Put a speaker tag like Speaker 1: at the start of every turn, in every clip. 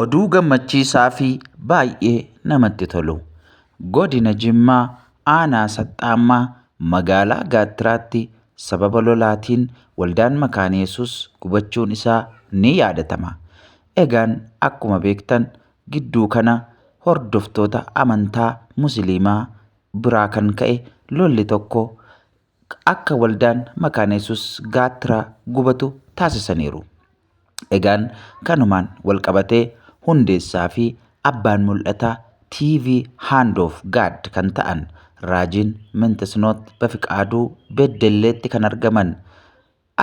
Speaker 1: Oduu gammachiisaa fi baay'ee namatti tolu. Godina Jimmaa aanaa Saxxaammaa magaalaa Gaattiraatti sababa lolaatiin waldaan Makaana Yesuus gubachuun isaa ni yaadatama. Egaan akkuma beektan gidduu kana hordoftoota amantaa Musliimaa biraa kan ka'e lolli tokko akka waldaan Makaana Yesuus Gaattiraa gubatu taasisaniiru. Egaan kanumaan walqabatee hundeessaa fi abbaan mul'ataa TV Hand of God kan ta'an Raajiin Mintisnoot Bafiqaaduu Beddelleetti kan argaman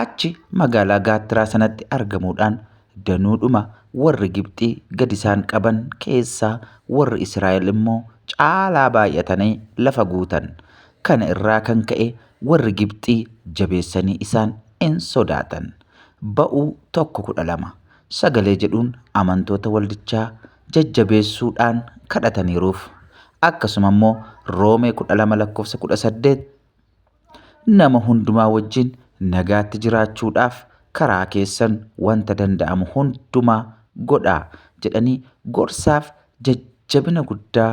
Speaker 1: achi magaalaa Gaattiraa sanatti argamuudhaan danuudhuma warri Gibxii gadi isaan qaban keessaa warri Israa'el immoo caalaa baay'atanii lafa guutan. Kana irraa kan ka'e warri Gibxii jabeessanii isaan in sodaatan. Ba'uu 1:12 sagalee jedhuun amantoota waldichaa jajjabeessuudhaan kadhataniiruuf. Akkasuma immoo Roomee 12:18 nama hundumaa wajjin nagaatti jiraachuudhaaf karaa keessan wanta danda'amu hundumaa godhaa jedhanii gorsaaf jajjabina guddaa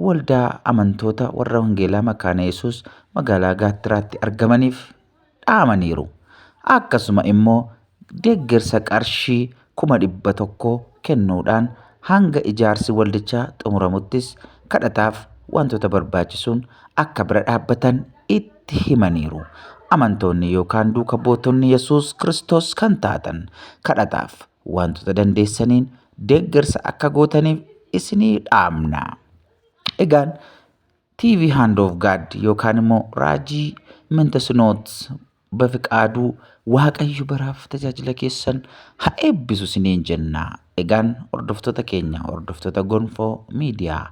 Speaker 1: waldaa amantoota warra Wangeelaa Makaana Yesuus magaalaa Gaattiraatti argamaniif dhaamaniiru. Akkasuma immoo deeggarsa qarshii 100,000 kennuudhaan hanga ijaarsi waldichaa xumuramuttis kadhataaf wantoota barbaachisuun akka bira dhaabbatan itti himaniiru. Amantoonni yookaan duuka buutonni Yesuus Kiristoos kan taatan kadhataaf wantoota dandeessaniin deeggarsa akka gootaniif isinii dhaamna. Egaan TV Hand of God yookaan immoo Raajii Mintisnoot Bafiqaaduu Waaqayyo baraaf tajaajila keessan haa eebbisu isiniin jenna. Egaan hordoftoota keenya hordoftoota Gonfoo Miidiyaa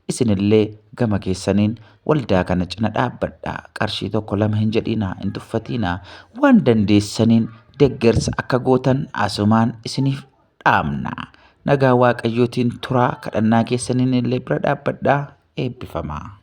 Speaker 1: isinillee gama keessaniin waldaa kana cina dhaabbadhaa. Qarshii 1-2 hin jedhinaa, hin tuffatinaa. Waan dandeessaniin deeggarsa akka gootan asumaan isiniif dhaamna. Nagaa Waaqayyootiin turaa, kadhannaa keessaniin illee bira dhaabbadhaa. Eebbifamaa.